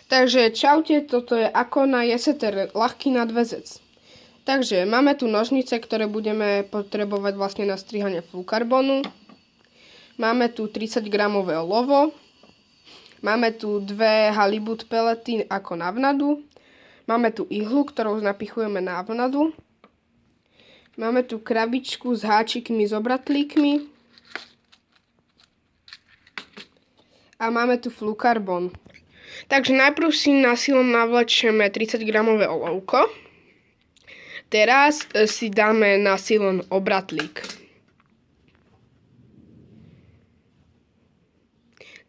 Takže čaute, toto je ako na JSTR ľahký nadväzec. Takže máme tu nožnice, ktoré budeme potrebovať vlastne na strihanie flukarbonu. Máme tu 30 gramové olovo. Máme tu dve halibut pelety ako navnadu. Máme tu ihlu, ktorou napichujeme navnadu. Máme tu krabičku s háčikmi s obratlíkmi. A máme tu flukarbon. Takže najprv si na silom navlečeme 30 gramové olovko. Teraz si dáme na silon obratlík.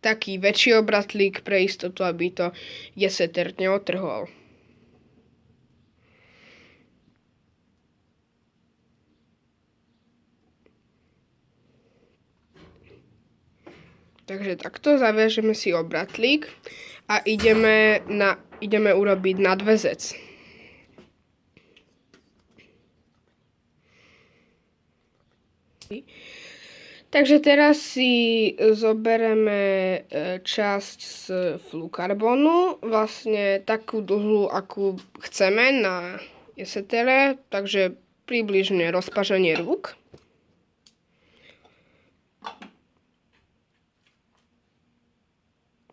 Taký väčší obratlík pre istotu, aby to JSTR neotrhol. Takže takto zaviažeme si obratlík a ideme urobiť nadväzec. Takže teraz si zobereme časť z flukarbonu, vlastne takú dlhú, akú chceme na JSTR, takže približne rozpaženie rúk.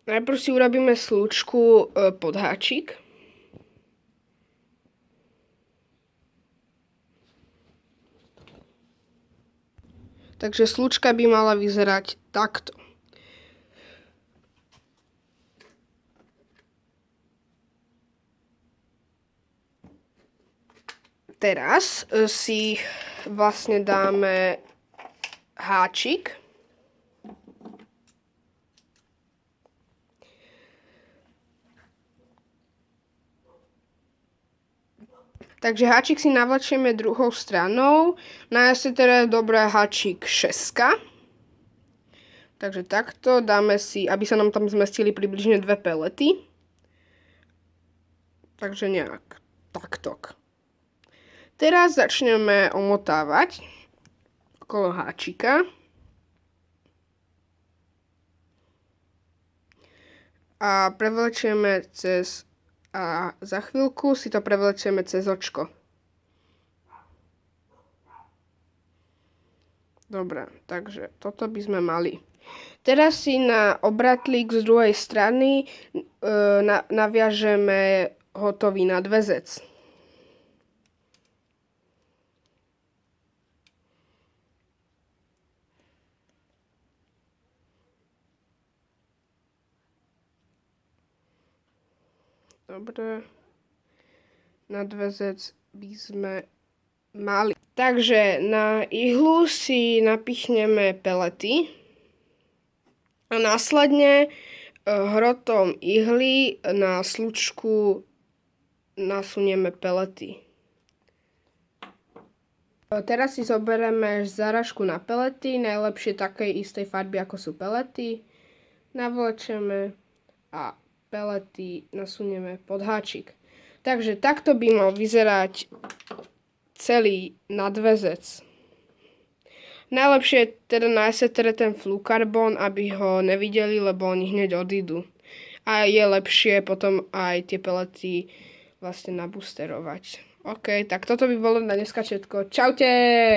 Najprv si urobíme slučku pod háčik. Takže slučka by mala vyzerať takto. Teraz si vlastne dáme háčik. Takže háčik si navlečieme druhou stranou. Na JSTR je dobré háčik 6. Takže takto dáme si, aby sa nám tam zmestili približne 2 pelety. Takže nejak takto. Teraz začneme omotávať okolo háčika. A prevlečieme cez a za chvíľku si to prevlečieme cez očko. Dobre, takže toto by sme mali. Teraz si na obratlík z druhej strany naviažeme hotový nadväzec. Dobre, nadväzec by sme mali. Takže na ihlu si napichneme pelety a následne hrotom ihly na slučku nasunieme pelety. Teraz si zoberieme záražku na pelety, najlepšie takej istej farby ako sú pelety. Navlečeme a pelety nasunieme pod háčik. Takže takto by mal vyzerať celý nadväzec. Najlepšie je teda na JSTR ten flukarbon, aby ho nevideli, lebo oni hneď odídu. A je lepšie potom aj tie pelety vlastne naboosterovať. OK, tak toto by bolo na dneska všetko. Čaute!